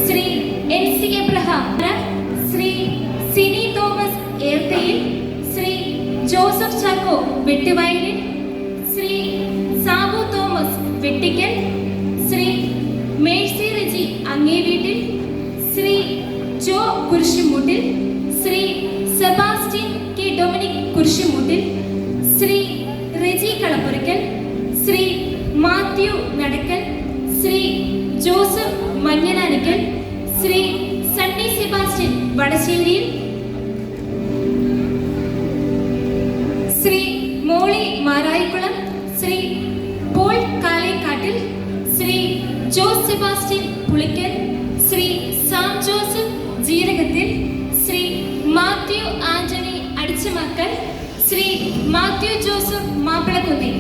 ശ്രീ എൻ.സി. എബ്രഹാം, ശ്രീ സിനി തോമസ് ഏർത്തയിൽ, ശ്രീ ജോസഫ് ചാക്കോ വെട്ടുവയലിൽ, ശ്രീ സാബു തോമസ് വെട്ടിക്കൽ, ശ്രീ മേഴ്സി റെജി അങ്ങേവീട്ടിൽ, ശ്രീ ജോ കുരിശുമൂട്ടിൽ, ശ്രീ സെബാസ്റ്റ്യൻ കെ ഡൊമിനിക് കുരിശുമൂട്ടിൽ, ശ്രീ റെജി കളപ്പുരയ്ക്കൽ, ശ്രീ മാത്യു നടക്കൽ, ശ്രീ ജോസഫ് മഞ്ഞനാനിക്കൽ, ശ്രീ സണ്ണി സെബാസ്റ്റ്യൻ വടശ്ശേരിയിൽ, ശ്രീ മോളി മാരായിക്കുളം, ശ്രീ പോൾ കാലേക്കാട്ടിൽ, ശ്രീ ജോസ് സെബാസ്റ്റ്യൻ പുളിക്കൽ, ശ്രീ സാം ജോസഫ് ജീരകത്തിൽ, ശ്രീ മാത്യു ആന്റണി അടിച്ചമക്കൽ, ശ്രീ മാത്യു ജോസഫ് മാപ്പിളക്കുന്നിൽ.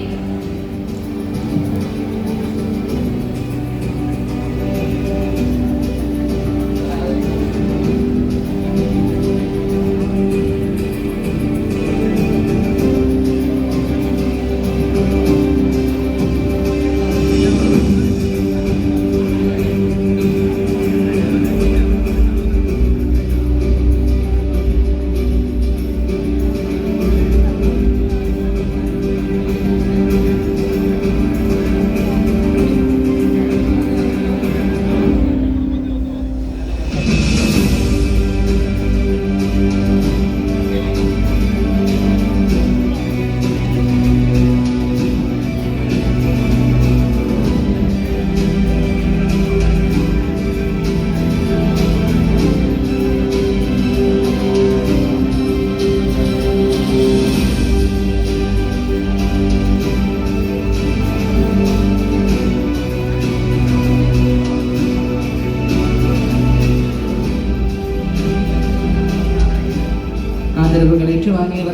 ആദരവുകൾ ഏറ്റുവാങ്ങിയവർ